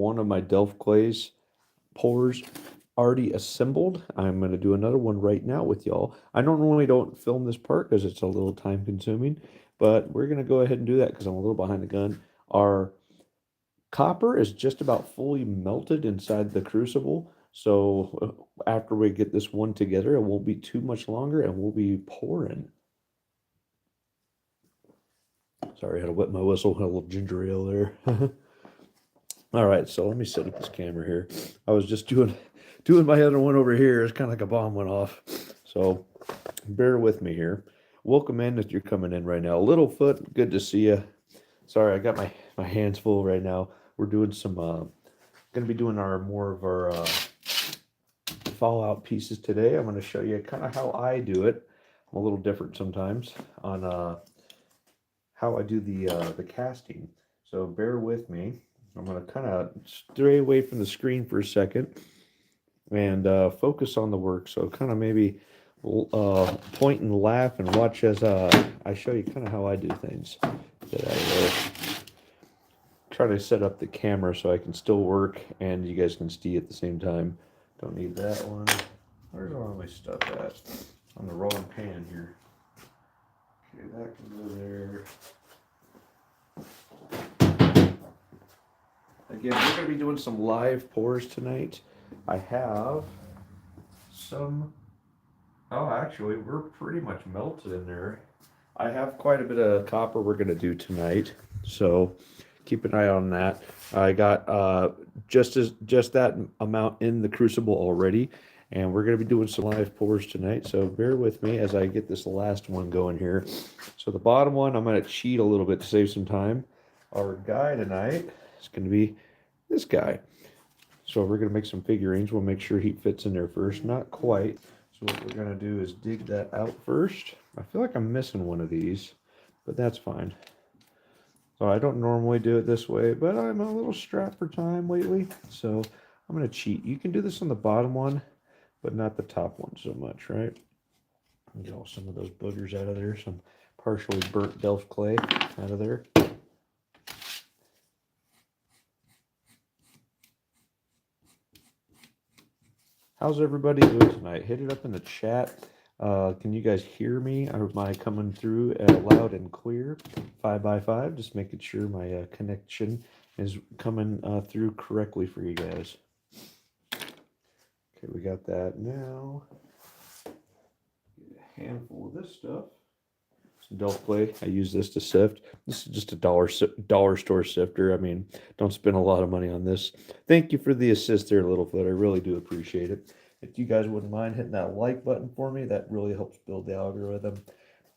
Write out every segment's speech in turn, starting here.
one of my Delft Glaze pours already assembled. I'm going to do another one right now with y'all. I normally don't film this part because it's a little time consuming, but we're going to go ahead and do that because I'm a little behind the gun. Our copper is just about fully melted inside the crucible. So after we get this one together, it won't be too much longer and we'll be pouring. Sorry, I had to wet my whistle. Had a little ginger ale there. All right, so let me set up this camera here. I was just doing my other one over here. It's kind of like a bomb went off. So bear with me here. Welcome in if you're coming in right now. Littlefoot, good to see you. Sorry, I got my hands full right now. We're doing some going to be doing more of our Fallout pieces today. I'm going to show you kind of how I do it. I'm a little different sometimes on how I do the casting. So bear with me. I'm going to kind of stray away from the screen for a second and focus on the work. So kind of maybe point and laugh and watch as I show you kind of how I do things. That I try to set up the camera so I can still work and you guys can see at the same time. Don't need that one. Where's all my stuff at? On the wrong pan here. Okay, that can go there. Again, we're going to be doing some live pours tonight. I have some, oh, actually, we're pretty much melted in there. I have quite a bit of copper we're going to do tonight, so keep an eye on that. I got just that amount in the crucible already, and we're going to be doing some live pours tonight, so bear with me as I get this last one going here. So the bottom one, I'm going to cheat a little bit to save some time. Our guy tonight is going to be this guy. So we're going to make some figurines. We'll make sure he fits in there first. Not quite. So what we're going to do is dig that out first. I feel like I'm missing one of these, but that's fine. So I don't normally do it this way, but I'm a little strapped for time lately. So I'm going to cheat. You can do this on the bottom one, but not the top one so much, right? Get all some of those boogers out of there. Some partially burnt Delft clay out of there. How's everybody doing tonight? Hit it up in the chat. Can you guys hear me? Or am I coming through loud and clear? 5x5, just making sure my connection is coming through correctly for you guys. Okay, we got that now. Get a handful of this stuff. Some Delft clay. I use this to sift. This is just a dollar store sifter. I mean, don't spend a lot of money on this. Thank you for the assist there, Littlefoot. I really do appreciate it. If you guys wouldn't mind hitting that like button for me, that really helps build the algorithm.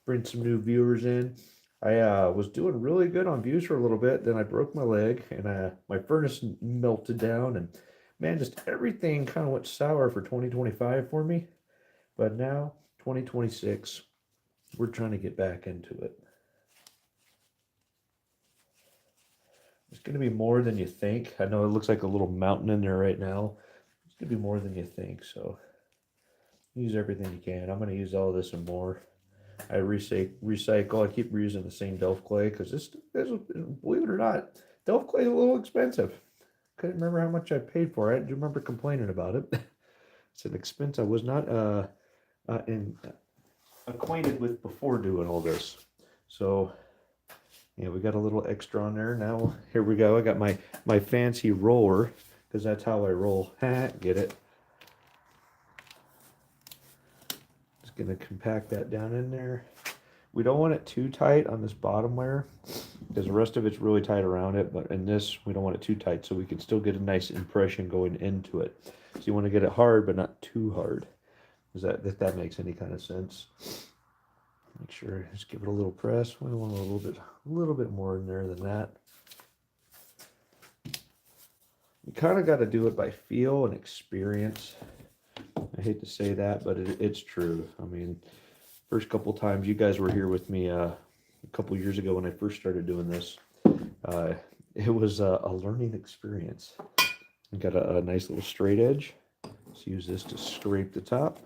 Bring some new viewers in. I was doing really good on views for a little bit. Then I broke my leg and my furnace melted down. And man, just everything kind of went sour for 2025 for me. But now, 2026. We're trying to get back into it. It's going to be more than you think. I know it looks like a little mountain in there right now. It's going to be more than you think, so use everything you can. I'm going to use all this and more. I recycle. I keep reusing the same Delft clay because this, believe it or not, Delft clay is a little expensive. Couldn't remember how much I paid for it. I do remember complaining about it. It's an expense I was not acquainted with before doing all this. So yeah, we got a little extra on there. Now here we go. I got my fancy roller because that's how I roll. Get it? Just gonna compact that down in there. We don't want it too tight on this bottom layer because the rest of it's really tight around it, but in this we don't want it too tight so we can still get a nice impression going into it. So you want to get it hard but not too hard. If that makes any kind of sense. Make sure, just give it a little press. We want a little bit more in there than that. You kind of got to do it by feel and experience. I hate to say that, but it's true. I mean, first couple times you guys were here with me a couple years ago when I first started doing this. It was a learning experience. I got a nice little straight edge. Let's use this to scrape the top.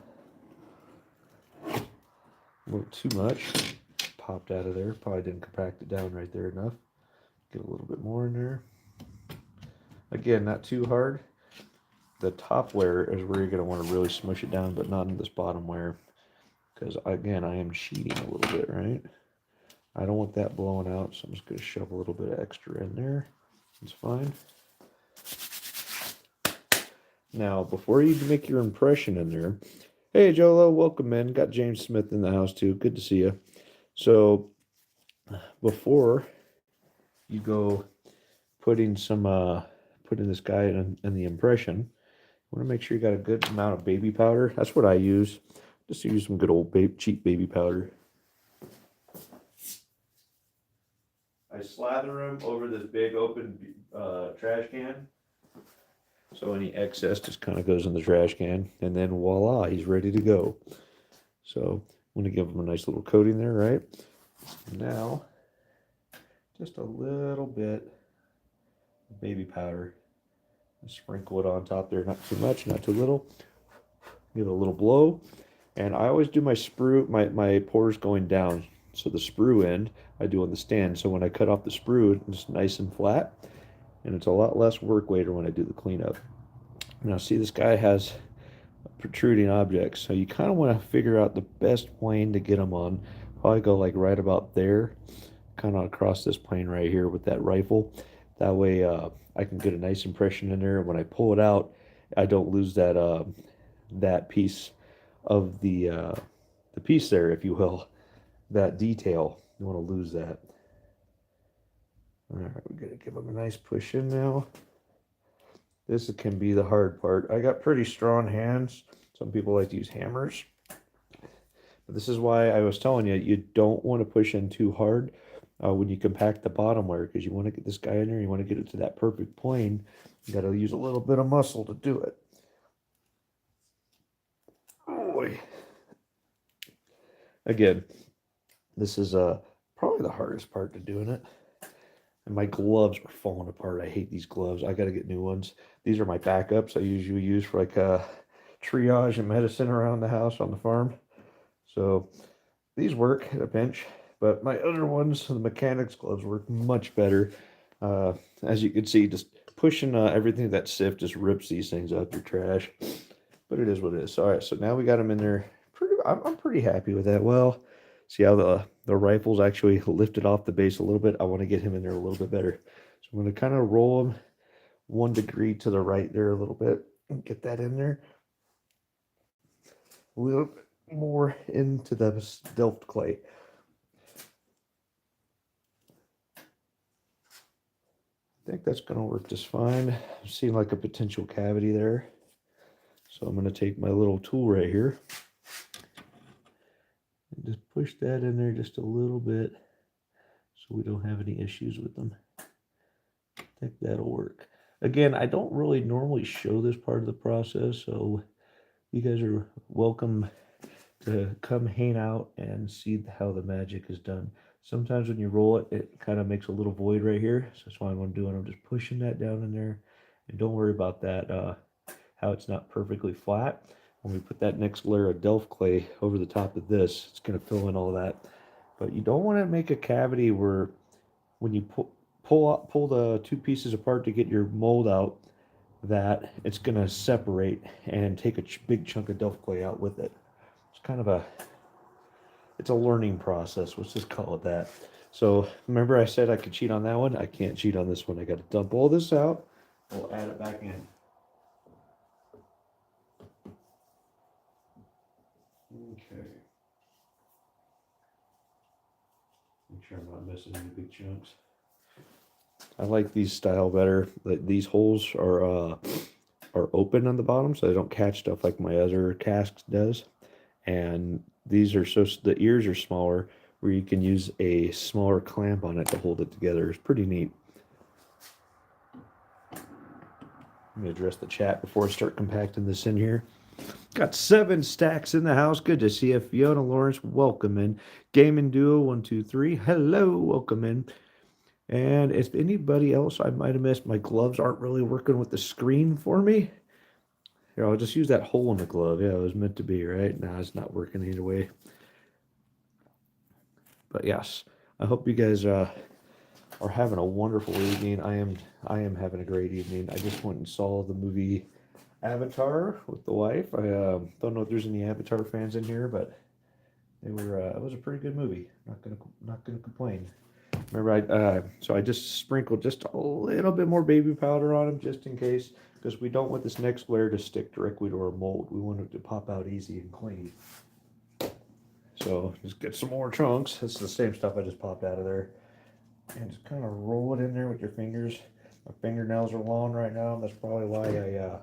A little too much. Popped out of there. Probably didn't compact it down right there enough. Get a little bit more in there. Again, not too hard. The top layer is where you're going to want to really smush it down, but not in this bottom layer. Because, again, I am cheating a little bit, right? I don't want that blowing out, so I'm just going to shove a little bit of extra in there. It's fine. Now, before you make your impression in there, hey, Jolo, welcome in. Got James Smith in the house, too. Good to see you. So, before you go putting this guy in the impression, you want to make sure you got a good amount of baby powder. That's what I use. Just use some good old cheap baby powder. I slather him over this big open trash can. So any excess just kind of goes in the trash can. And then voila, he's ready to go. So I'm going to give him a nice little coating there, right? Now, just a little bit of baby powder. Sprinkle it on top there, not too much, not too little. Give it a little blow. And I always do my sprue, my pores going down. So the sprue end, I do on the stand. So when I cut off the sprue, it's nice and flat. And it's a lot less work later when I do the cleanup. Now see, this guy has protruding objects. So you kind of want to figure out the best plane to get them on. Probably go like right about there. Kind of across this plane right here with that rifle. That way I can get a nice impression in there. When I pull it out, I don't lose that piece of the piece there, if you will, that detail. You want to lose that. All right, we're gonna give them a nice push in now. This can be the hard part. I got pretty strong hands. Some people like to use hammers. But this is why I was telling you, you don't want to push in too hard when you compact the bottom layer, because you want to get this guy in there, you want to get it to that perfect plane. You got to use a little bit of muscle to do it. Boy. Again, this is probably the hardest part to doing it. And my gloves are falling apart. I hate these gloves. I got to get new ones. These are my backups I usually use for like triage and medicine around the house on the farm. So these work at a pinch, but my other ones, the mechanics gloves, work much better. As you can see, just pushing everything that sift just rips these things up. Your trash. But it is what it is. All right, so now we got them in there. I'm pretty happy with that. Well, see how the rifle's actually lifted off the base a little bit. I want to get him in there a little bit better. So I'm going to kind of roll him 1 degree to the right there a little bit and get that in there. A little bit more into the Delft clay. I think that's going to work just fine. I'm seeing like a potential cavity there. So I'm going to take my little tool right here and just push that in there just a little bit so we don't have any issues with them. I think that'll work. Again, I don't really normally show this part of the process, so you guys are welcome to come hang out and see how the magic is done. Sometimes when you roll it, it kind of makes a little void right here. So that's why I'm doing. I'm just pushing that down in there. And don't worry about that, how it's not perfectly flat. When we put that next layer of Delft clay over the top of this, it's going to fill in all that. But you don't want to make a cavity where when you pull the two pieces apart to get your mold out, that it's going to separate and take a big chunk of Delft clay out with it. It's kind of it's a learning process. Let's just call it that. So remember I said I could cheat on that one? I can't cheat on this one. I got to dump all this out. We'll add it back in. Okay. Make sure I'm not missing any big chunks. I like these style better. These holes are open on the bottom, so they don't catch stuff like my other casks does. And these are the ears are smaller, where you can use a smaller clamp on it to hold it together. It's pretty neat. Let me address the chat before I start compacting this in here. Got 7 stacks in the house. Good to see you. Fiona Lawrence, welcome in. Gaming Duo 123, hello, welcome in. And if anybody else I might have missed, my gloves aren't really working with the screen for me. Here, I'll just use that hole in the glove. Yeah, it was meant to be, right? No, it's not working either way. But yes, I hope you guys are having a wonderful evening. I am having a great evening. I just went and saw the movie Avatar with the wife. I don't know if there's any Avatar fans in here, but they were. It was a pretty good movie. Not gonna complain. Remember, so I just sprinkled just a little bit more baby powder on them just in case, because we don't want this next layer to stick directly to our mold. We want it to pop out easy and clean. So just get some more chunks. It's the same stuff I just popped out of there. And just kind of roll it in there with your fingers. My fingernails are long right now. That's probably why I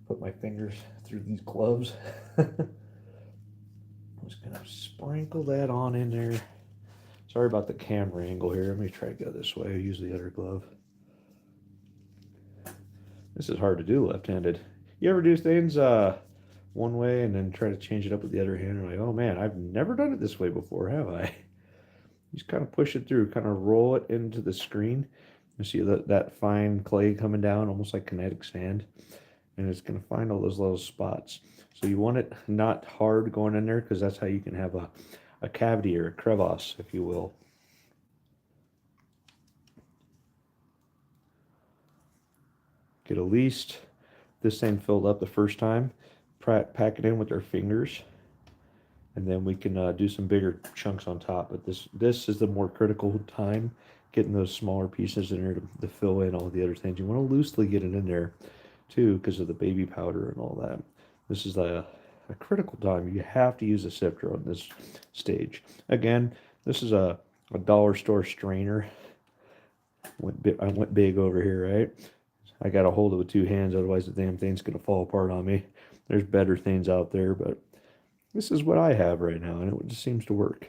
put my fingers through these gloves. I'm just going to sprinkle that on in there. Sorry about the camera angle here. Let me try to go this way. I use the other glove. This is hard to do left-handed. You ever do things one way and then try to change it up with the other hand? And like, oh man, I've never done it this way before, have I? Just kind of push it through, kind of roll it into the screen. You see that fine clay coming down, almost like kinetic sand. And it's going to find all those little spots. So you want it not hard going in there, because that's how you can have a cavity or a crevasse, if you will. Get at least this thing filled up the first time. Pack it in with our fingers. And then we can do some bigger chunks on top. But this is the more critical time, getting those smaller pieces in there to fill in all the other things. You want to loosely get it in there too, because of the baby powder and all that. This is a critical time. You have to use a sifter on this stage. Again, this is a dollar store strainer. I went big over here, right? I got to hold it with two hands, otherwise the damn thing's going to fall apart on me. There's better things out there, but this is what I have right now, and it just seems to work.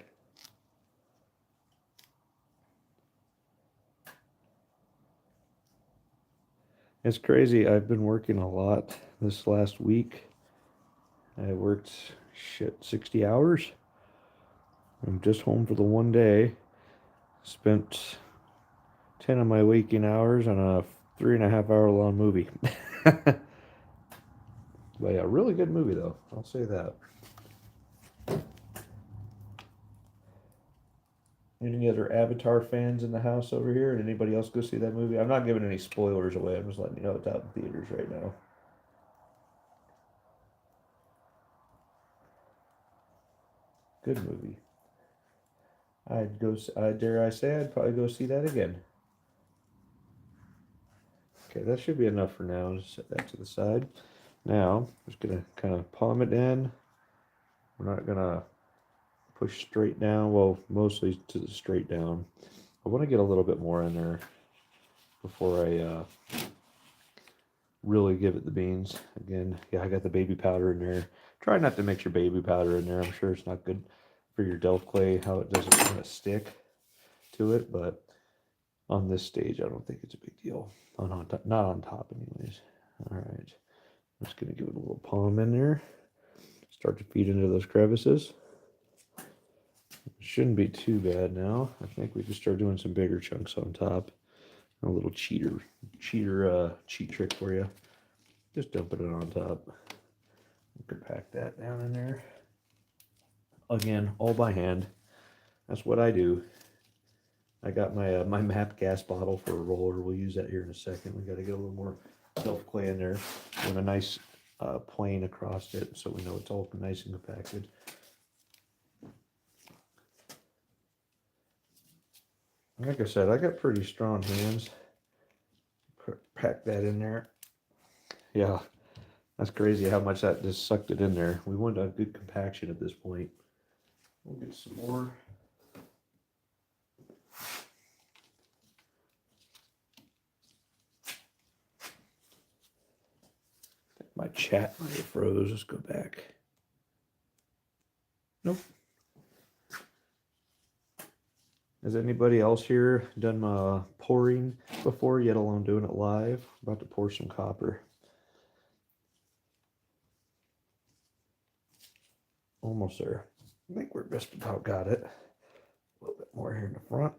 It's crazy. I've been working a lot this last week. I worked, 60 hours. I'm just home for the one day. Spent 10 of my waking hours on a 3.5 hour long movie. But yeah, really good movie though. I'll say that. Any other Avatar fans in the house over here? And anybody else go see that movie? I'm not giving any spoilers away. I'm just letting you know it's out in theaters right now. Good movie. Dare I say, I'd probably go see that again. Okay, that should be enough for now. Just set that to the side. Now, I'm just going to kind of palm it in. We're not going to push straight down. Well, mostly to the straight down. I want to get a little bit more in there before I really give it the beans. Again, yeah, I got the baby powder in there. Try not to mix your baby powder in there. I'm sure it's not good for your Delft clay, how it doesn't kind of stick to it, but on this stage, I don't think it's a big deal. Not on top anyways. All right, I'm just going to give it a little palm in there. Start to feed into those crevices. It shouldn't be too bad now. I think we can start doing some bigger chunks on top. A little cheat trick for you. Just dumping it on top. You can pack that down in there. Again, all by hand. That's what I do. I got my my map gas bottle for a roller. We'll use that here in a second. We got to get a little more Delft clay in there with a nice plane across it, so we know it's all nice and compacted. Like I said, I got pretty strong hands. Pack that in there. Yeah, that's crazy how much that just sucked it in there. We want a good compaction at this point. We'll get some more. My chat might have froze. Let's go back. Nope. Has anybody else here done pouring before, yet alone doing it live? I'm about to pour some copper. Almost there. I think we're just about got it. A little bit more here in the front.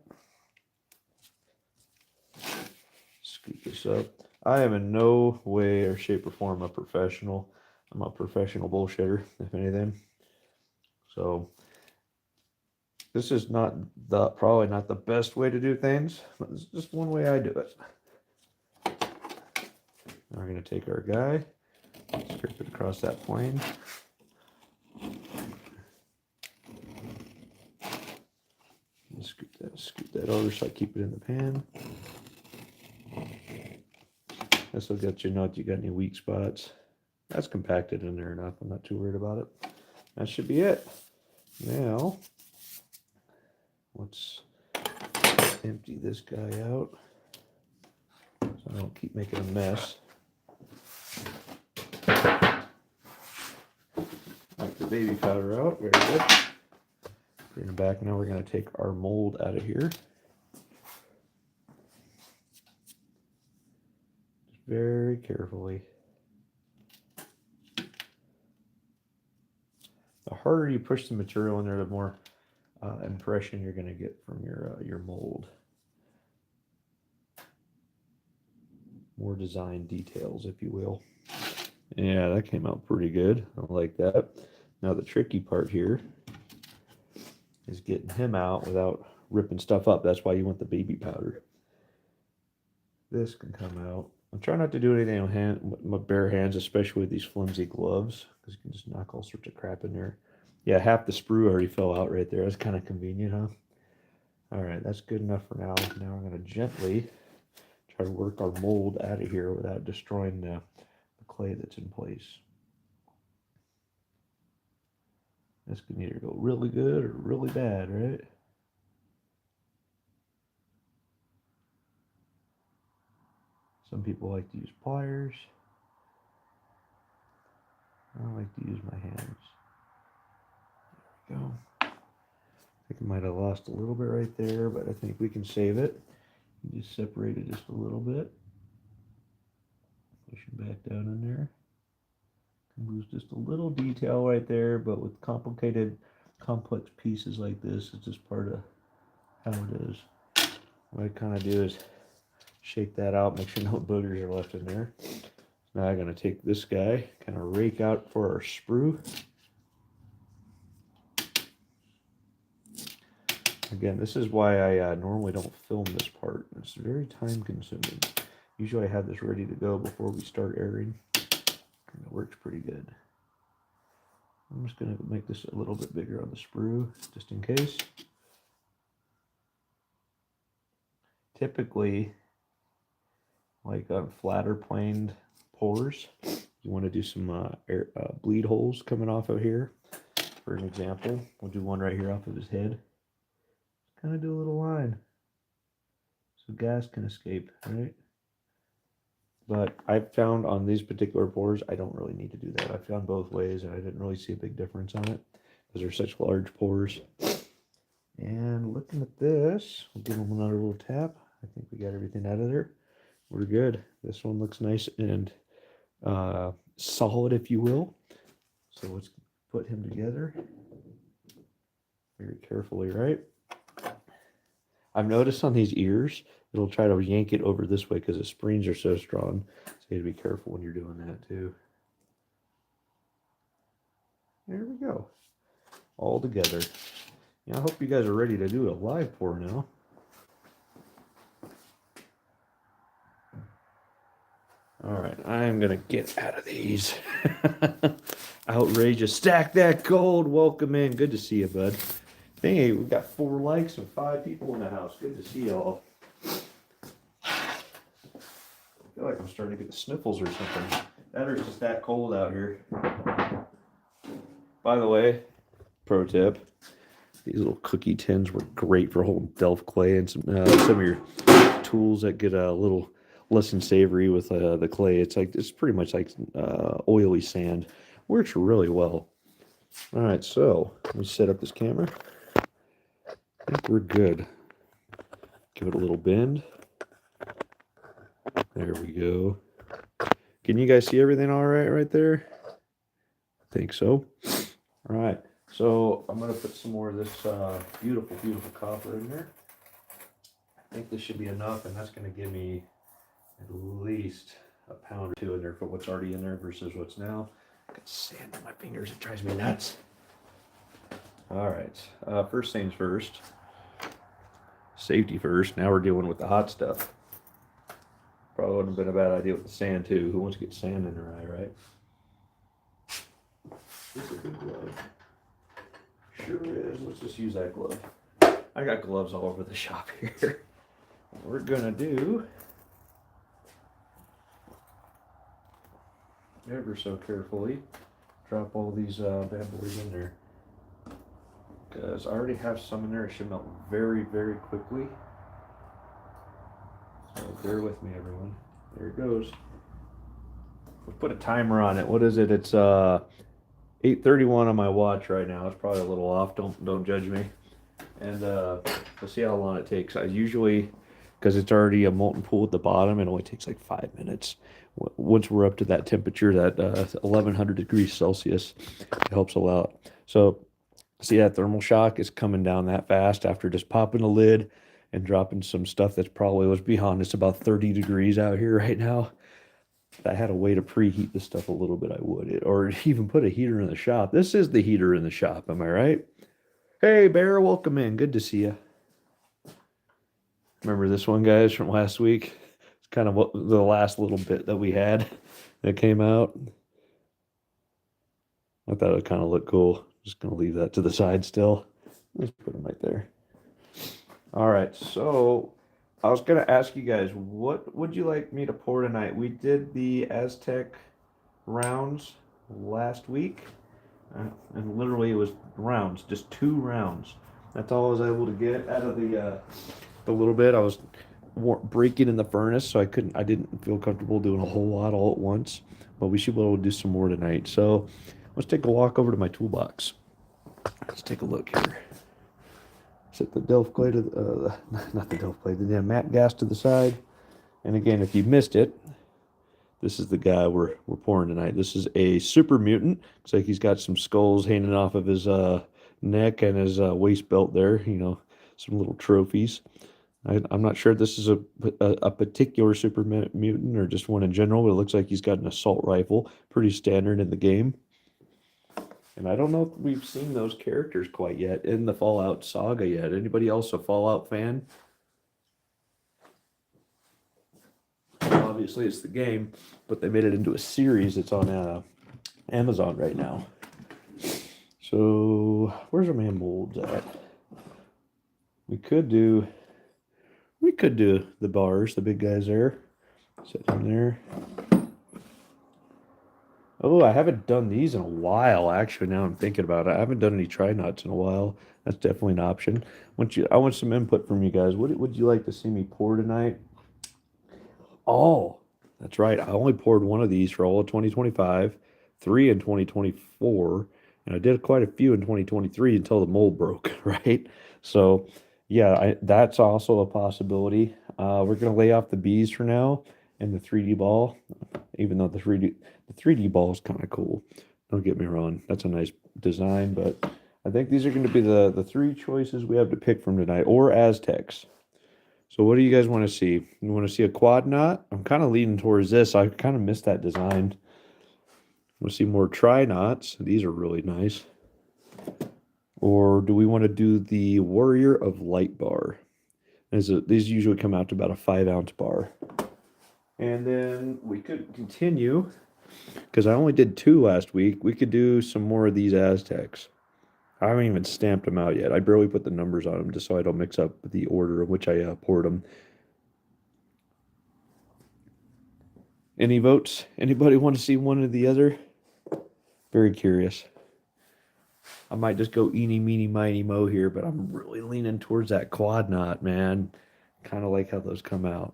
Scoop this up. I am in no way or shape or form a professional. I'm a professional bullshitter, if anything. So This is not probably not the best way to do things, but it's just one way I do it. Now we're going to take our guy, scrape it across that plane. Scoot that over so I keep it in the pan. This will get you know if you got any weak spots. That's compacted in there enough. I'm not too worried about it. That should be it. Now, let's empty this guy out so I don't keep making a mess. Take the baby powder out. Very good. Bring it back. Now we're going to take our mold out of here. Just very carefully. The harder you push the material in there, the more impression you're going to get from your mold. More design details, if you will. Yeah, that came out pretty good. I like that. Now the tricky part here is getting him out without ripping stuff up. That's why you want the baby powder. This can come out. I'm trying not to do anything with my bare hands, especially with these flimsy gloves, because you can just knock all sorts of crap in there. Yeah, half the sprue already fell out right there. That's kind of convenient, huh? All right, that's good enough for now. Now I'm going to gently try to work our mold out of here without destroying the clay that's in place. This can either go really good or really bad, right? Some people like to use pliers. I like to use my hands. There we go. I think I might have lost a little bit right there, but I think we can save it. Just separate it just a little bit. Push it back down in there. Lose just a little detail right there, but with complicated, complex pieces like this, it's just part of how it is. What I kind of do is shake that out, make sure no boogers are left in there. Now I'm going to take this guy, kind of rake out for our sprue. Again, this is why I normally don't film this part. It's very time consuming. Usually I have this ready to go before we start airing. And it works pretty good. I'm just going to make this a little bit bigger on the sprue, just in case. Typically, like on flatter planed pores, you want to do some bleed holes coming off of here. For an example, we'll do one right here off of his head. Kind of do a little line so gas can escape, right? But I've found on these particular pores, I don't really need to do that. I've found both ways, and I didn't really see a big difference on it because they're such large pores. And looking at this, we'll give them another little tap. I think we got everything out of there. We're good. This one looks nice and solid, if you will. So let's put him together very carefully, right? I've noticed on these ears, it'll try to yank it over this way because the springs are so strong. So you have to be careful when you're doing that too. There we go. All together. Yeah, I hope you guys are ready to do a live pour now. All right, I'm going to get out of these. Outrageous. Stack that gold. Welcome in. Good to see you, bud. Hey, we've got 4 likes and 5 people in the house. Good to see y'all. I feel like I'm starting to get the sniffles or something. That or it's just that cold out here. By the way, pro tip, these little cookie tins were great for holding Delft clay and some of your tools that get a little less than savory with the clay. It's pretty much like oily sand. Works really well. All right, so let me set up this camera. I think we're good. Give it a little bend. There we go. Can you guys see everything all right there? I think so. All right, so I'm going to put some more of this beautiful, beautiful copper in there. I think this should be enough, and that's going to give me at least a pound or 2 in there for what's already in there versus what's now. I got sand on my fingers. It drives me nuts. All right. First things first. Safety first. Now we're dealing with the hot stuff. Probably wouldn't have been a bad idea with the sand too. Who wants to get sand in their eye, right? This is a good glove. Sure is. Let's just use that glove. I got gloves all over the shop here. What we're gonna do, ever so carefully, drop all these bad boys in there. Because I already have some in there. It should melt very, very quickly. So bear with me, everyone. There it goes. We'll put a timer on it. What is it? It's 8:31 on my watch right now. It's probably a little off. Don't judge me. And we'll see how long it takes. I usually, because it's already a molten pool at the bottom, it only takes like 5 minutes. Once we're up to that temperature, that 1100 degrees Celsius, it helps a lot. So see that thermal shock is coming down that fast after just popping the lid and dropping some stuff that's probably was beyond. It's about 30 degrees out here right now. If I had a way to preheat this stuff a little bit, I would. Or even put a heater in the shop. This is the heater in the shop, am I right? Hey, Bear, welcome in. Good to see you. Remember this one, guys, from last week? It's kind of the last little bit that we had that came out. I thought it kind of looked cool. Just going to leave that to the side still. Let's put them right there. All right, so I was going to ask you guys, what would you like me to pour tonight? We did the Aztec rounds last week, and literally it was rounds, just 2 rounds. That's all I was able to get out of the little bit. I was breaking in the furnace, so I didn't feel comfortable doing a whole lot all at once, but we should be able to do some more tonight. So let's take a walk over to my toolbox. Let's take a look here. Set the Delft clay to not the Delft clay, the matte gas to the side. And again, if you missed it, this is the guy we're pouring tonight. This is a super mutant. Looks like he's got some skulls hanging off of his neck and his waist belt there. You know, some little trophies. I'm not sure if this is a particular super mutant or just one in general, but it looks like he's got an assault rifle. Pretty standard in the game. And I don't know if we've seen those characters quite yet in the Fallout saga yet. Anybody else a Fallout fan? Obviously, it's the game, but they made it into a series. It's on Amazon right now. So, where's our man molds at? We could do the bars, the big guys there. Set them there. Oh, I haven't done these in a while, actually, now I'm thinking about it. I haven't done any tri-knots in a while. That's definitely an option. I want some input from you guys. What would you like to see me pour tonight? Oh, that's right. I only poured one of these for all of 2025, 3 in 2024, and I did quite a few in 2023 until the mold broke, right? So, yeah, that's also a possibility. We're going to lay off the bees for now and the 3D ball, even though the 3D ball is kind of cool. Don't get me wrong. That's a nice design, but I think these are going to be the 3 choices we have to pick from tonight, or Aztecs. So what do you guys want to see? You want to see a quad knot? I'm kind of leaning towards this. I kind of missed that design. Want to see more tri knots? These are really nice. Or do we want to do the Warrior of Light bar? These usually come out to about a 5-ounce bar. And then we could continue, because I only did 2 last week. We could do some more of these Aztecs. I haven't even stamped them out yet. I barely put the numbers on them just so I don't mix up the order in which I poured them. Any votes? Anybody want to see one or the other? Very curious. I might just go eeny, meeny, miny, mo here, but I'm really leaning towards that quad knot, man. Kind of like how those come out.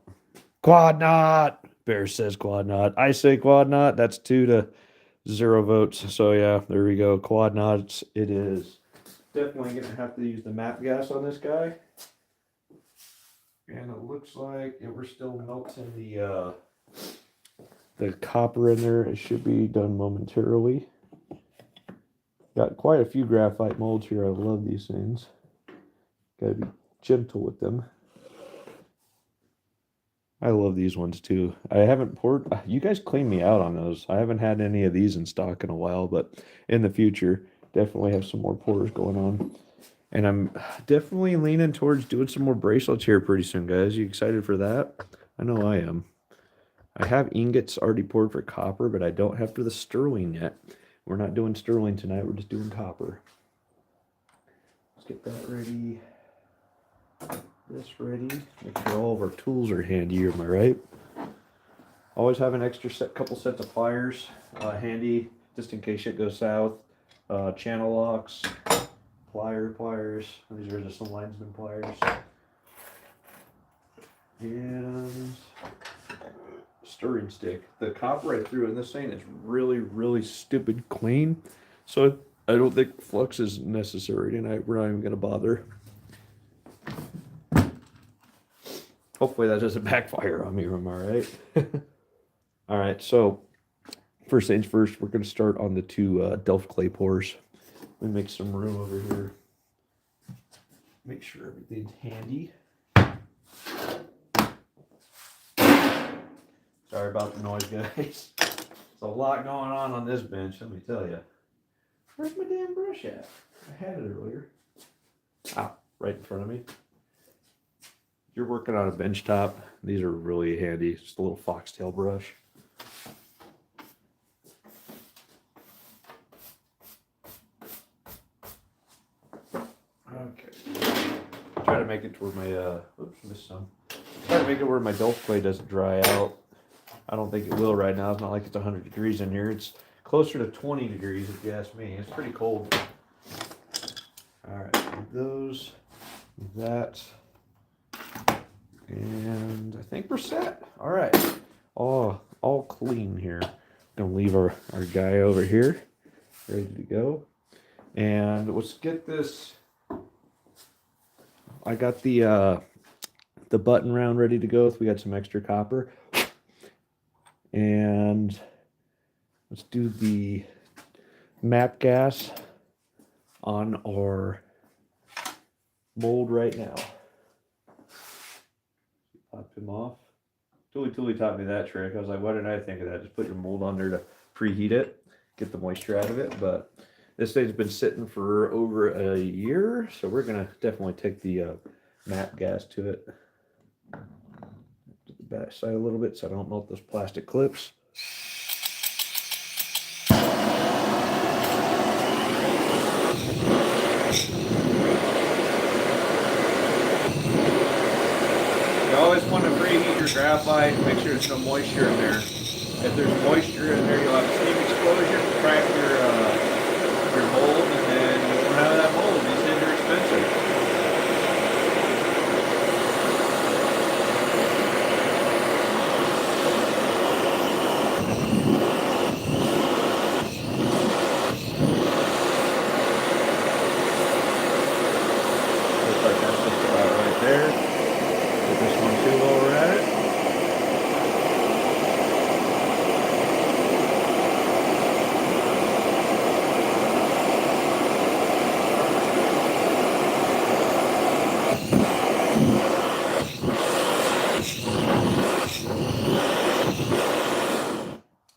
Quad knot! Bear says quad knot. I say quad knot. That's 2-0 votes. So yeah, there we go. Quad knots it is. Definitely going to have to use the matte gas on this guy. And it looks like we're still melting the copper in there. It should be done momentarily. Got quite a few graphite molds here. I love these things. Gotta be gentle with them. I love these ones too. I haven't you guys cleaned me out on those. I haven't had any of these in stock in a while, but in the future, definitely have some more pours going on. And I'm definitely leaning towards doing some more bracelets here pretty soon, guys. You excited for that? I know I am. I have ingots already poured for copper, but I don't have for the sterling yet. We're not doing sterling tonight. We're just doing copper. Let's get that ready. This ready. Make sure all of our tools are handy, am I right? Always have an extra couple sets of pliers handy, just in case shit goes south. Channel locks, pliers. These are just some linesman pliers. And stirring stick. The copper I threw in this thing is really, really stupid clean. So I don't think flux is necessary tonight. We're not even going to bother. Hopefully that doesn't backfire on me, am I right? All right, so first things first, we're going to start on the two Delft clay pours. Let me make some room over here. Make sure everything's handy. Sorry about the noise, guys. There's a lot going on this bench, let me tell you. Where's my damn brush at? I had it earlier. Ah, right in front of me. If you're working on a bench top, these are really handy. Just a little foxtail brush. Okay. Try to make it to where my oops, missed some. Try to make it where my Delft clay doesn't dry out. I don't think it will right now. It's not like it's 100 degrees in here. It's closer to 20 degrees if you ask me. It's pretty cold. All right, those, that, and I think we're set. All right, all clean here. Gonna leave our guy over here, ready to go. And let's get this. I got the button round ready to go. We got some extra copper. And let's do the map gas on our mold right now. Pop him off. Tuli taught me that trick. I was like, why didn't I think of that? Just put your mold on there to preheat it, get the moisture out of it. But this thing's been sitting for over a year, so we're gonna definitely take the map gas to it. To the back side a little bit so I don't melt those plastic clips. You always want to preheat your graphite, make sure there's no moisture in there. If there's moisture in there, you'll have steam exposure, crack your mold, and then you won't have that mold. These things are expensive. Looks like that's just about right there. Get this one too while we're at it.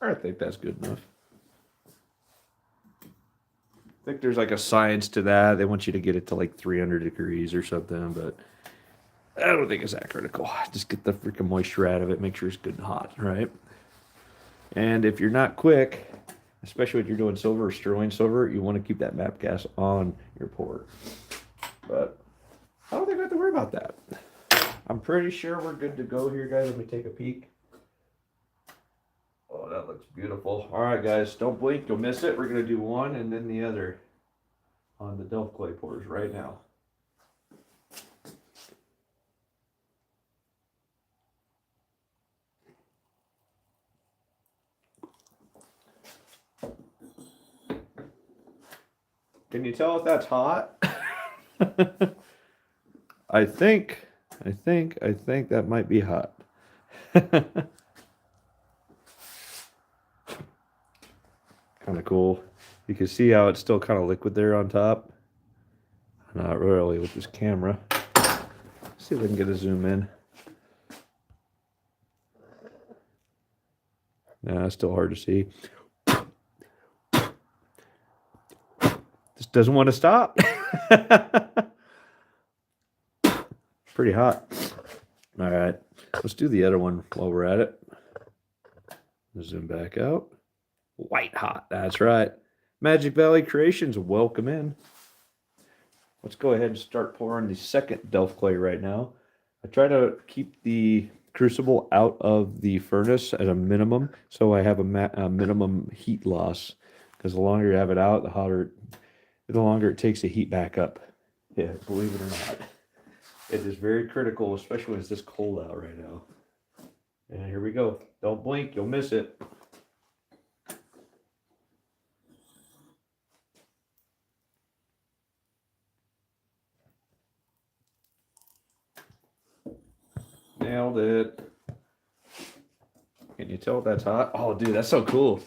I think that's good enough. I think there's like a science to that. They want you to get it to like 300 degrees or something, but I don't think it's that critical. Just get the freaking moisture out of it. Make sure it's good and hot, right? And if you're not quick, especially if you're doing silver or sterling silver, you want to keep that map gas on your pour. But I don't think we have to worry about that. I'm pretty sure we're good to go here, guys. Let me take a peek. Oh, that looks beautiful. All right, guys, don't blink. You'll miss it. We're going to do one and then the other on the Delft clay pours right now. Can you tell if that's hot? I think that might be hot. Kind of cool. You can see how it's still kind of liquid there on top. Not really with this camera. Let's see if I can get a zoom in. Nah, it's still hard to see. doesn't want to stop. Pretty hot. All right, let's do the other one while we're at it. Zoom back out. White hot, that's right. Magic Valley Creations, welcome in. Let's go ahead and start pouring the second Delft clay right now. I try to keep the crucible out of the furnace at a minimum, so I have a minimum heat loss. Because the longer you have it out, the longer it takes the heat back up. Yeah, believe it or not. It is very critical, especially when it's this cold out right now. And here we go. Don't blink, you'll miss it. Nailed it. Can you tell that's hot? Oh, dude, that's so cool.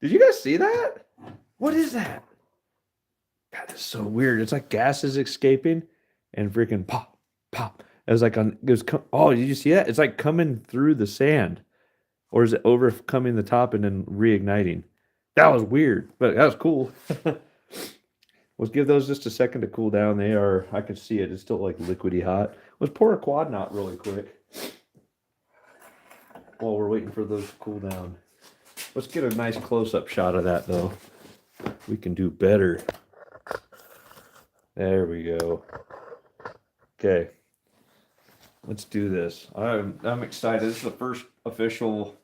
Did you guys see that? What is that? God, that's so weird. It's like gases escaping and freaking pop, pop. It was like oh, did you see that? It's like coming through the sand. Or is it overcoming the top and then reigniting? That was weird, but that was cool. Let's give those just a second to cool down. I can see it. It's still like liquidy hot. Let's pour a quad knot really quick while we're waiting for those to cool down. Let's get a nice close-up shot of that, though. We can do better. There we go. Okay. Let's do this. I'm excited. This is the first official,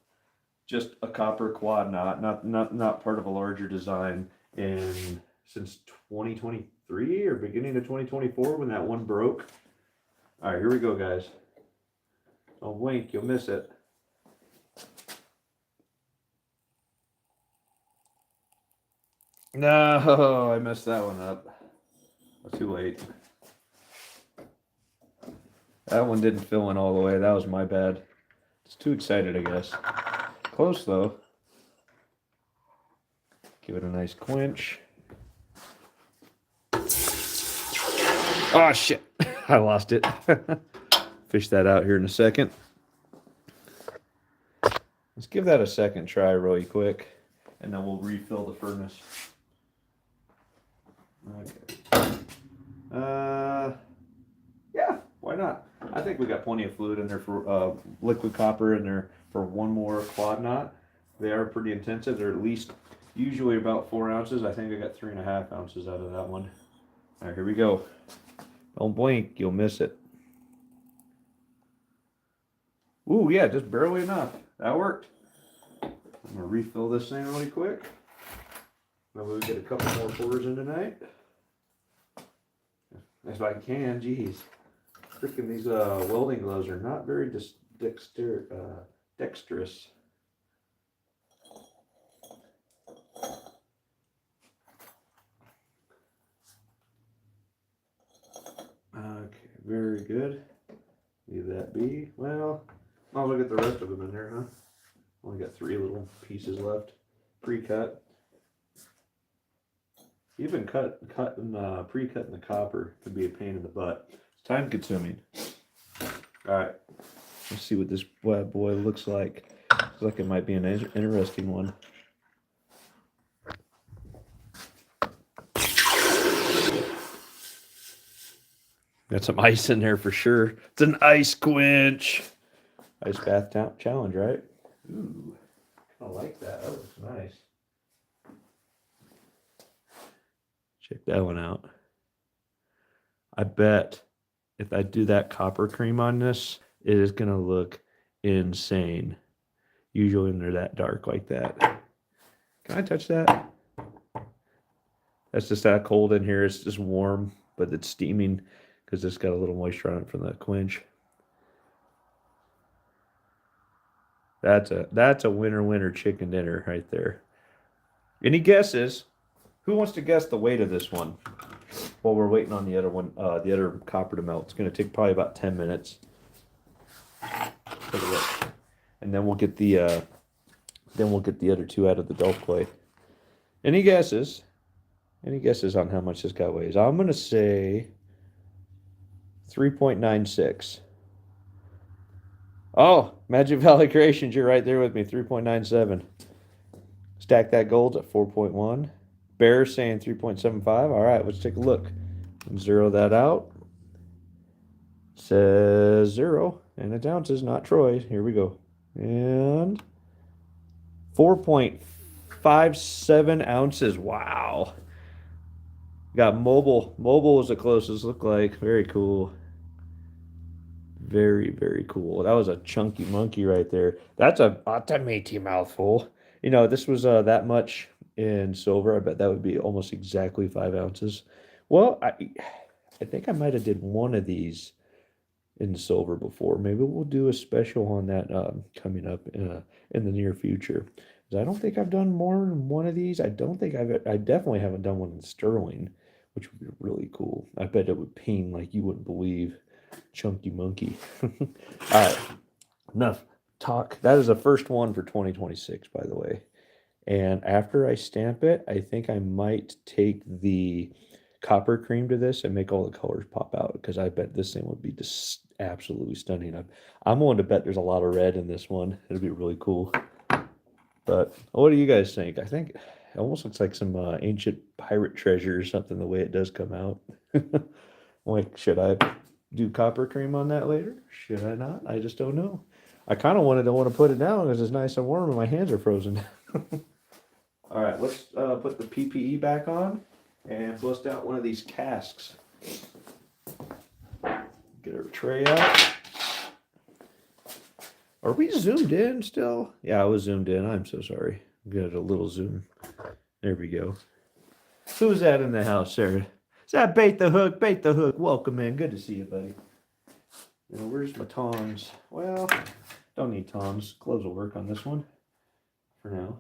just a copper quad knot, not part of a larger design since 2023 or beginning of 2024 when that one broke. All right, here we go, guys. Don't blink, you'll miss it. No, I messed that one up. Too late. That one didn't fill in all the way. That was my bad. It's too excited, I guess. Close, though. Give it a nice quench. Oh, shit. I lost it. Fish that out here in a second. Let's give that a second try really quick, and then we'll refill the furnace. Okay. Yeah, why not? I think we got plenty of fluid in there for liquid copper in there for one more quad knot. They are pretty intensive. They're at least usually about 4 ounces. I think I got 3.5 ounces out of that one. All right, here we go. Don't blink, you'll miss it. Ooh, yeah, just barely enough. That worked. I'm gonna refill this thing really quick. Maybe we get a couple more pours in tonight. If I can, geez. Freaking these welding gloves are not very dexterous. Okay, very good. Leave that be. Well, might as well get the rest of them in there, huh? Only got 3 little pieces left, pre-cut. Even pre-cutting the copper could be a pain in the butt. It's time consuming. All right, let's see what this bad boy looks like. Looks like it might be an interesting one. Got some ice in there for sure. It's an ice quench. Ice bath challenge, right? Ooh, I like that. That looks nice. Check that one out. I bet if I do that copper cream on this, it is going to look insane. Usually when they're that dark like that. Can I touch that? That's just that cold in here. It's just warm, but it's steaming because it's got a little moisture on it from the quench. That's a winner chicken dinner right there. Any guesses? Who wants to guess the weight of this one? While we're waiting on the other one, the other copper to melt. It's going to take probably about 10 minutes. Take a look. And then we'll get the other 2 out of the Delft clay. Any guesses? Any guesses on how much this guy weighs? I'm going to say 3.96. Oh, Magic Valley Creations, you're right there with me. 3.97. Stack that gold at 4.1. Bear saying 3.75. All right, let's take a look. Zero that out. Says 0, and it's ounces, not Troy. Here we go. And 4.57 ounces. Wow. Got mobile. Mobile was the closest, look like. Very cool. Very, very cool. That was a chunky monkey right there. That's a meaty mouthful. You know, this was that much in silver. I bet that would be almost exactly 5 ounces. Well, I think I might have did one of these in silver before. Maybe we'll do a special on that coming up in the near future. 'Cause I don't think I've done more than one of these. I definitely haven't done one in sterling, which would be really cool. I bet it would ping like you wouldn't believe. Chunky monkey. All right, enough talk. That is the first one for 2026, by the way. And after I stamp it, I think I might take the copper cream to this and make all the colors pop out, because I bet this thing would be just absolutely stunning. I'm willing to bet there's a lot of red in this one. It'll be really cool. But what do you guys think? I think it almost looks like some ancient pirate treasure or something, the way it does come out. Like, should I do copper cream on that later? Should I not? I just don't know. I kind of want to put it down because it's nice and warm and my hands are frozen. All right, let's put the PPE back on and bust out one of these casks. Get our tray out. Are we zoomed in still? Yeah, I was zoomed in. I'm so sorry. Get a little zoom. There we go. Who's that in the house, Sarah? Is that Bait the Hook? Bait the Hook. Welcome in. Good to see you, buddy. Now, where's my tongs? Well, don't need tongs. Gloves will work on this one for now.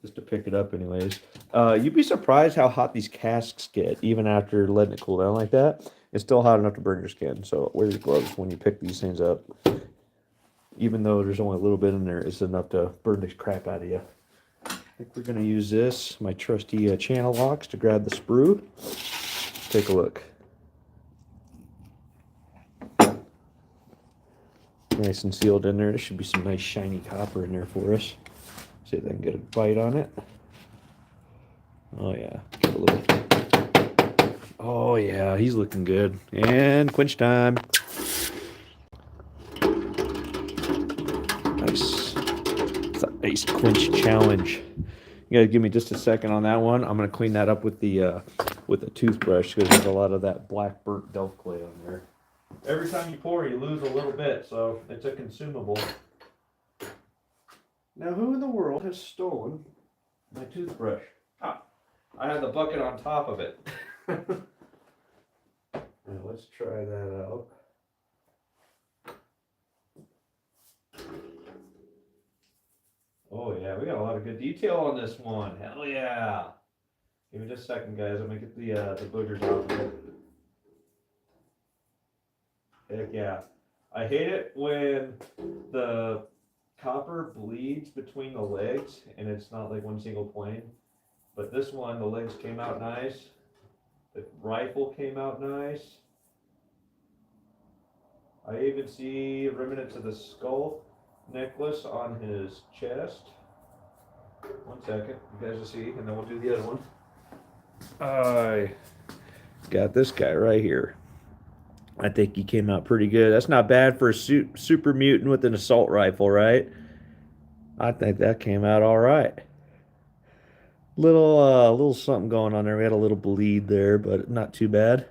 Just to pick it up anyways. You'd be surprised how hot these casks get, even after letting it cool down like that. It's still hot enough to burn your skin. So wear your gloves when you pick these things up. Even though there's only a little bit in there, it's enough to burn the crap out of you. I think we're going to use this, my trusty channel locks, to grab the sprue. Take a look. Nice and sealed in there. There should be some nice shiny copper in there for us. See if I can get a bite on it. Oh yeah, get a little. Oh yeah, he's looking good. And quench time. Nice. It's a nice quench challenge. You gotta give me just a second on that one. I'm gonna clean that up with the toothbrush, because there's a lot of that black burnt delft clay on there. Every time you pour, you lose a little bit, so it's a consumable. Now, who in the world has stolen my toothbrush? Ah, I had the bucket on top of it. Now, let's try that out. Oh yeah, we got a lot of good detail on this one. Hell yeah! Give me just a second, guys. I'm gonna get the boogers off of it. Heck yeah! I hate it when the copper bleeds between the legs and it's not like one single plane. But this one, the legs came out nice. The rifle came out nice. I even see remnants of the skull necklace on his chest. One second, you guys will see, and then we'll do the other one. I got this guy right here. I think he came out pretty good. That's not bad for a super mutant with an assault rifle, right? I think that came out all right. Little something going on there. We had a little bleed there, but not too bad.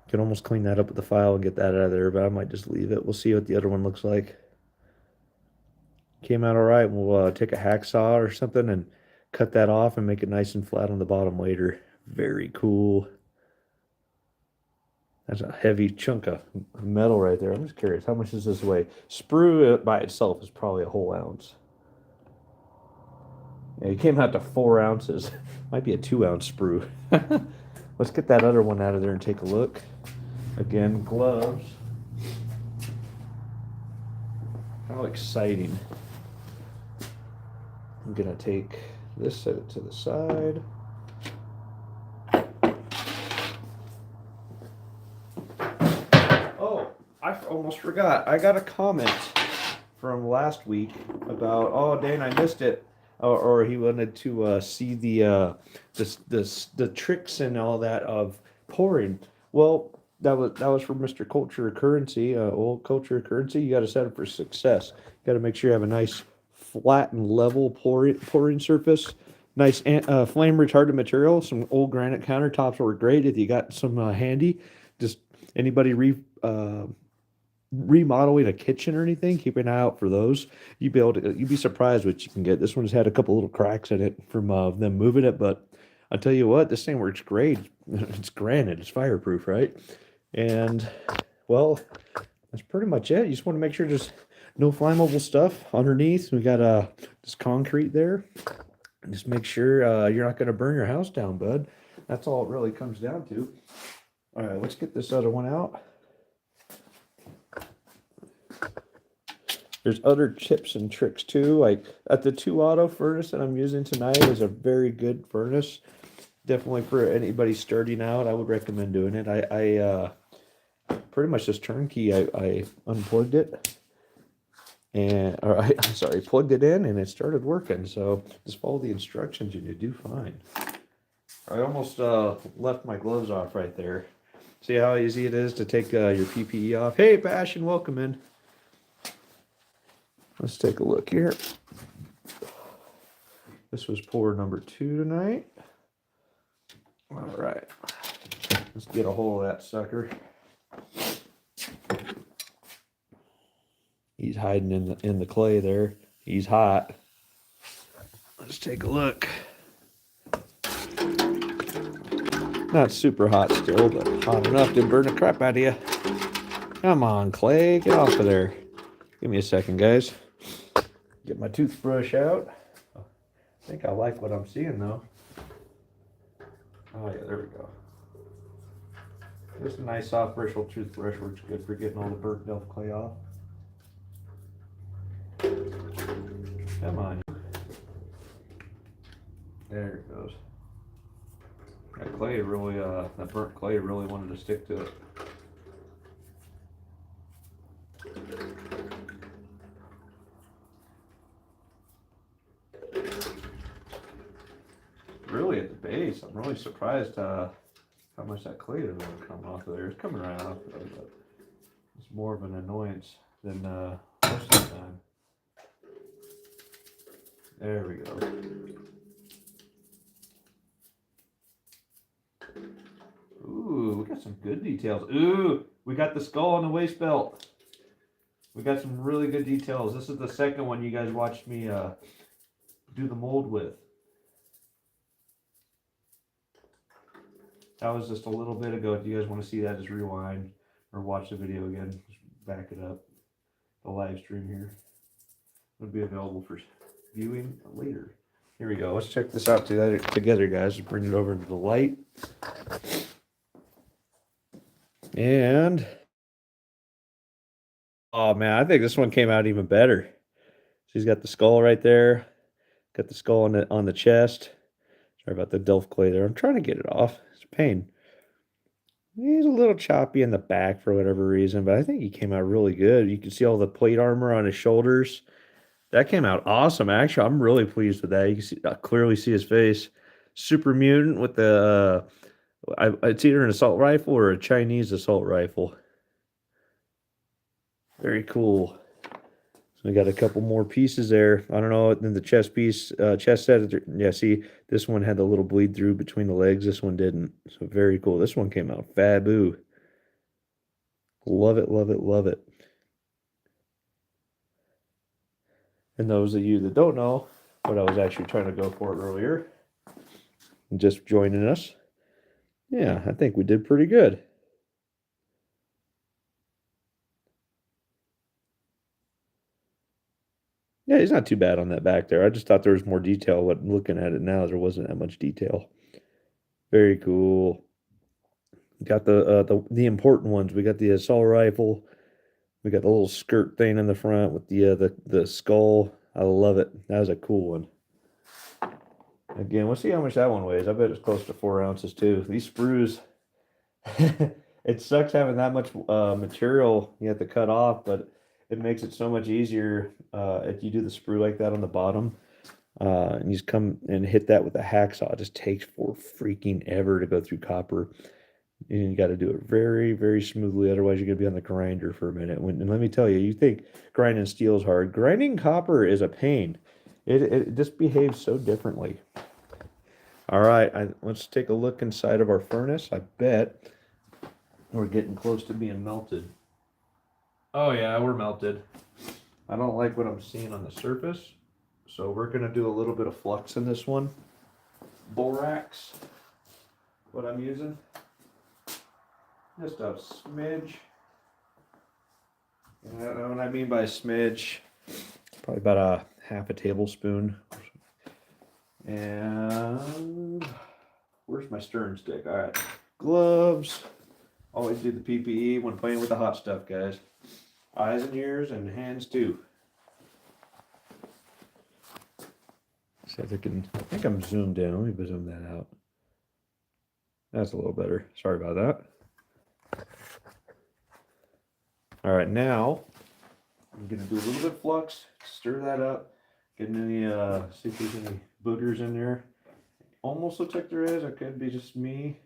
Can almost clean that up with the file and get that out of there, but I might just leave it. We'll see what the other one looks like. Came out all right. We'll take a hacksaw or something and cut that off and make it nice and flat on the bottom later. Very cool. That's a heavy chunk of metal right there. I'm just curious, how much does this weigh? Sprue by itself is probably a whole ounce. Yeah, it came out to 4 ounces. Might be a 2-ounce sprue. Let's get that other one out of there and take a look. Again, gloves. How exciting. I'm gonna take this, set it to the side. I almost forgot. I got a comment from last week about, oh, Dane, I missed it. or he wanted to see the tricks and all that of pouring. Well, that was for Mr. Culture Currency, old Culture Currency. You got to set up for success. You got to make sure you have a nice flat and level pouring surface. Nice flame retardant material. Some old granite countertops were great if you got some handy. Just anybody remodeling a kitchen or anything, keep an eye out for those. You'd be surprised what you can get. This one's had a couple little cracks in it from them moving it, but I'll tell you what, this thing works great. It's granite, it's fireproof, right? And well, that's pretty much it. You just want to make sure there's no flammable stuff underneath. We got this concrete there. Just make sure you're not going to burn your house down, bud. That's all it really comes down to. All right, let's get this other one out. There's other tips and tricks too. Like at the 2 auto furnace that I'm using tonight is a very good furnace. Definitely for anybody starting out, I would recommend doing it. I pretty much just turnkey. I unplugged it sorry, plugged it in and it started working. So just follow the instructions and you do fine. I almost left my gloves off right there. See how easy it is to take your PPE off. Hey, Passion, welcome in. Let's take a look here. This was pour number 2 tonight. All right, let's get a hold of that sucker. He's hiding in the clay there. He's hot. Let's take a look. Not super hot still, but hot enough to burn the crap out of you. Come on, clay, get off of there. Give me a second, guys. Get my toothbrush out. I think I like what I'm seeing, though. Oh, yeah, there we go. Just a nice soft bristle toothbrush works good for getting all the burnt delf clay off. Come on. There it goes. That clay really, that burnt clay really wanted to stick to it. Really at the base, I'm really surprised how much that clay doesn't want to come off of there. It's coming right off of it, but it's more of an annoyance than most of the time. There we go. Ooh, we got some good details. Ooh, we got the skull on the waist belt. We got some really good details. This is the second one you guys watched me do the mold with. That was just a little bit ago. If you guys want to see that, just rewind or watch the video again. Just back it up. The live stream here would be available for viewing later. Here we go. Let's check this out together, guys. Bring it over into the light. And oh man, I think this one came out even better. She's got the skull right there. Got the skull on the chest. Sorry about the delf clay there. I'm trying to get it off. It's a pain. He's a little choppy in the back for whatever reason, but I think he came out really good. You can see all the plate armor on his shoulders. That came out awesome. Actually, I'm really pleased with that. You can see, clearly see his face. Super mutant with the, it's either an assault rifle or a Chinese assault rifle. Very cool. So we got a couple more pieces there. I don't know, then the chest piece, chest set, yeah, see, this one had a little bleed through between the legs. This one didn't. So very cool. This one came out faboo. Love it, love it, love it. And those of you that don't know what I was actually trying to go for earlier, just joining us, yeah, I think we did pretty good. Yeah, he's not too bad on that back there. I just thought there was more detail, but looking at it now, there wasn't that much detail. Very cool. Got the important ones. We got the assault rifle. We got the little skirt thing in the front with the skull. I love it. That was a cool one. Again, we'll see how much that one weighs. I bet it's close to 4 ounces too. These sprues, it sucks having that much material you have to cut off, but it makes it so much easier if you do the sprue like that on the bottom. And you just come and hit that with a hacksaw. It just takes for freaking ever to go through copper. And you got to do it very, very smoothly. Otherwise, you're going to be on the grinder for a minute. And let me tell you, you think grinding steel is hard. Grinding copper is a pain. It just behaves so differently. All right, let's take a look inside of our furnace. I bet we're getting close to being melted. Oh yeah, we're melted. I don't like what I'm seeing on the surface. So we're going to do a little bit of flux in this one. Borax, what I'm using. Just a smidge. And what I mean by smidge, probably about a half a tablespoon. And where's my stirring stick? All right, gloves. Always do the PPE when playing with the hot stuff, guys. Eyes and ears and hands too. See if I can. I think I'm zoomed in. Let me zoom that out. That's a little better. Sorry about that. All right, now I'm gonna do a little bit of flux. Stir that up. Get any see if there's any boogers in there. Almost looks like there is. It could be just me.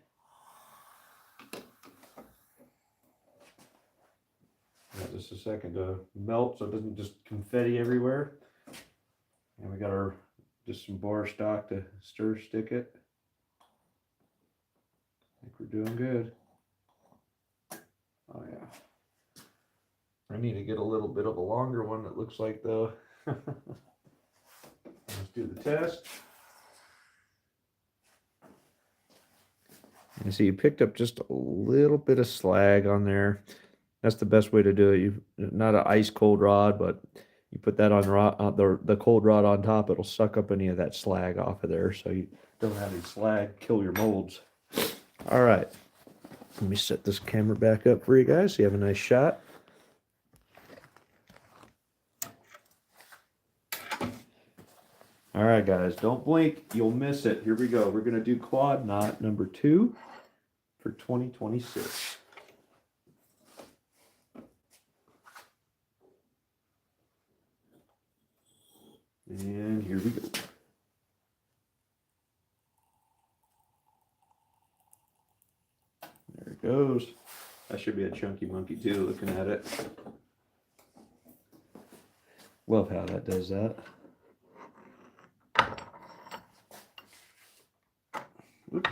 Just a second to melt so it doesn't just confetti everywhere. And we got our just some bar stock to stir stick it. I think we're doing good. Oh yeah. I need to get a little bit of a longer one that looks like though. Let's do the test. You see you picked up just a little bit of slag on there. That's the best way to do it. You not an ice cold rod, but you put that on the cold rod on top. It'll suck up any of that slag off of there, so you don't have any slag kill your molds. All right, let me set this camera back up for you guys so you have a nice shot. All right, guys, don't blink. You'll miss it. Here we go. We're gonna do quad knot number 2 for 2026. And here we go. There it goes. That should be a chunky monkey too, looking at it. Love how that does that. Oops.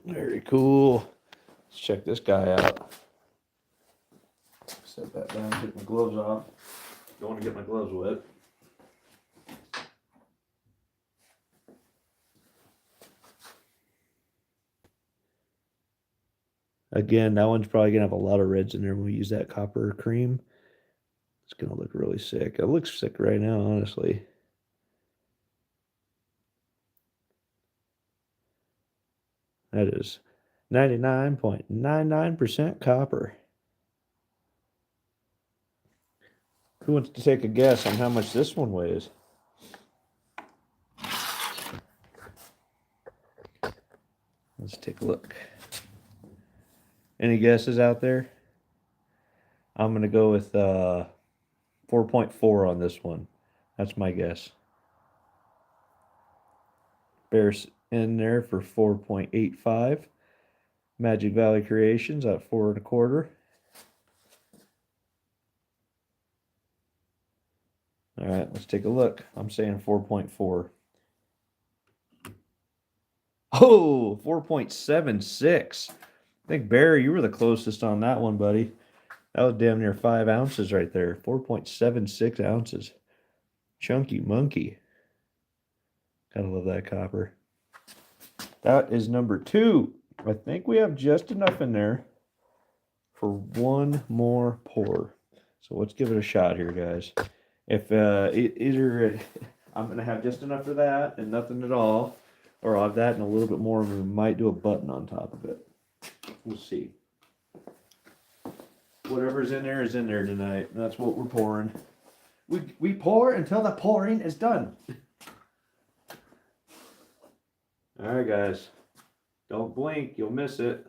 Very cool. Let's check this guy out. Set that down, take my gloves off. Don't want to get my gloves wet. Again, that one's probably going to have a lot of reds in there when we use that copper cream. It's going to look really sick. It looks sick right now, honestly. That is 99.99% copper. Who wants to take a guess on how much this one weighs? Let's take a look. Any guesses out there? I'm going to go with 4.4 on this one. That's my guess. Bears in there for 4.85. Magic Valley Creations at 4.25. All right, let's take a look. I'm saying 4.4. Oh, 4.76. I think, Barry, you were the closest on that one, buddy. That was damn near 5 ounces right there. 4.76 ounces. Chunky monkey. Gotta love that copper. That is number 2. I think we have just enough in there for one more pour. So let's give it a shot here, guys. If either I'm going to have just enough for that and nothing at all, or I'll have that and a little bit more, and we might do a button on top of it. We'll see. Whatever's in there is in there tonight. That's what we're pouring. We pour until the pouring is done. All right, guys. Don't blink, you'll miss it.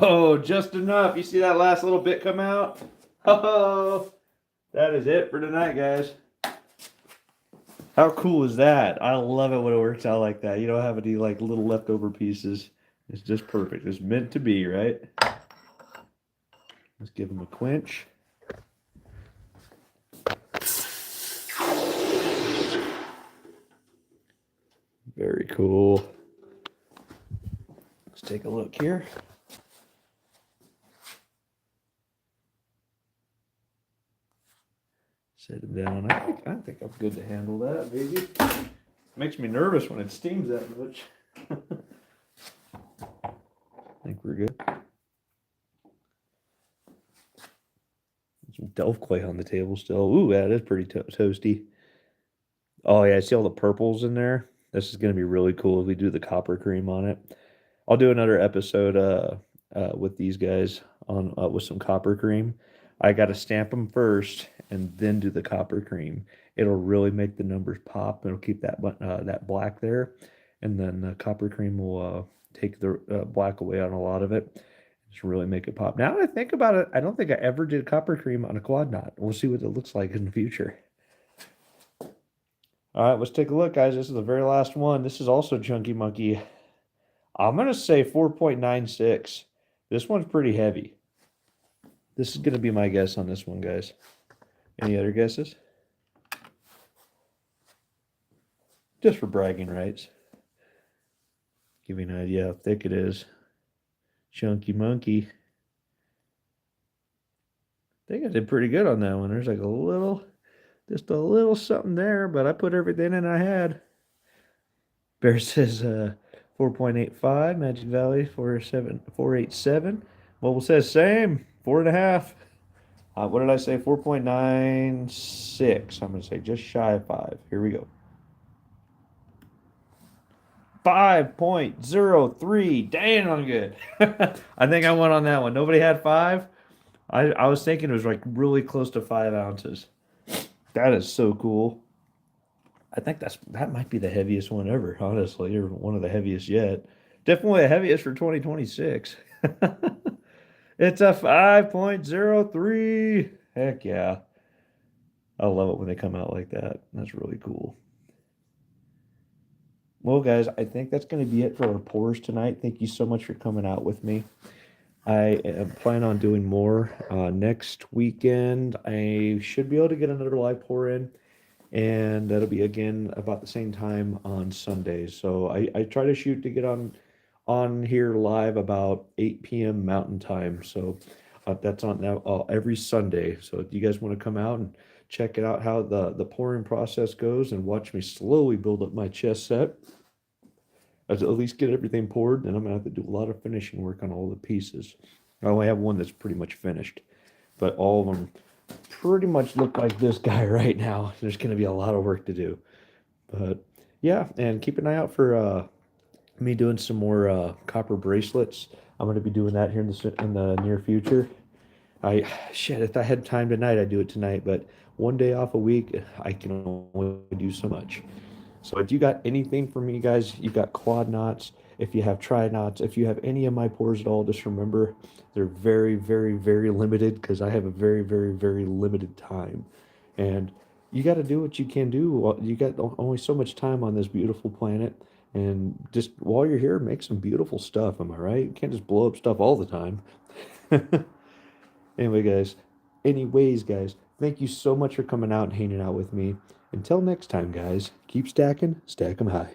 Oh, just enough. You see that last little bit come out? Oh, that is it for tonight, guys. How cool is that? I love it when it works out like that. You don't have any like little leftover pieces. It's just perfect. It's meant to be, right? Let's give them a quench. Very cool. Let's take a look here. Set it down. I think I'm good to handle that, baby. Makes me nervous when it steams that much. I think we're good. Some delft clay on the table still. Ooh, that is pretty toasty. Oh yeah, I see all the purples in there. This is gonna be really cool if we do the copper cream on it. I'll do another episode with these guys on with some copper cream. I got to stamp them first and then do the copper cream. It'll really make the numbers pop. It'll keep that black there, and then the copper cream will take the black away on a lot of it. Just really make it pop. Now that I think about it, I don't think I ever did copper cream on a quad knot. We'll see what it looks like in the future. All right, let's take a look, guys. This is the very last one. This is also Chunky Monkey. I'm going to say 4.96. This one's pretty heavy. This is going to be my guess on this one, guys. Any other guesses? Just for bragging rights. Give you an idea how thick it is. Chunky Monkey. I think I did pretty good on that one. There's like just a little something there, but I put everything in I had. Bear says 4.85. Magic Valley 487. Mobile says same. 4.5. What did I say? 4.96. I'm going to say just shy of 5. Here we go. 5.03. Dang, I'm good. I think I won on that one. Nobody had 5. I was thinking it was like really close to 5 ounces. That is so cool. I think that might be the heaviest one ever, honestly, or one of the heaviest yet. Definitely the heaviest for 2026. It's a 5.03. Heck yeah. I love it when they come out like that. That's really cool. Well, guys, I think that's going to be it for our pours tonight. Thank you so much for coming out with me. I plan on doing more next weekend. I should be able to get another live pour in, and that'll be again about the same time on Sundays. So I try to shoot to get on here live about 8 p.m. Mountain Time. So that's on now every Sunday. So if you guys want to come out and check it out how the pouring process goes and watch me slowly build up my chest set, at least get everything poured, and I'm gonna have to do a lot of finishing work on all the pieces. I only have one that's pretty much finished, but all of them pretty much look like this guy right now. There's gonna be a lot of work to do, but yeah, and keep an eye out for me doing some more copper bracelets. I'm going to be doing that here in the near future. If I had time tonight, I'd do it tonight, but one day off a week, I can only do so much. So if you got anything for me, guys, you got quad knots, if you have tri knots, if you have any of my pours at all, just remember they're very, very, very limited because I have a very, very, very limited time. And you got to do what you can do. You got only so much time on this beautiful planet. And just while you're here, make some beautiful stuff. Am I right? You can't just blow up stuff all the time. Anyways, guys, thank you so much for coming out and hanging out with me. Until next time, guys, keep stacking, stack 'em high.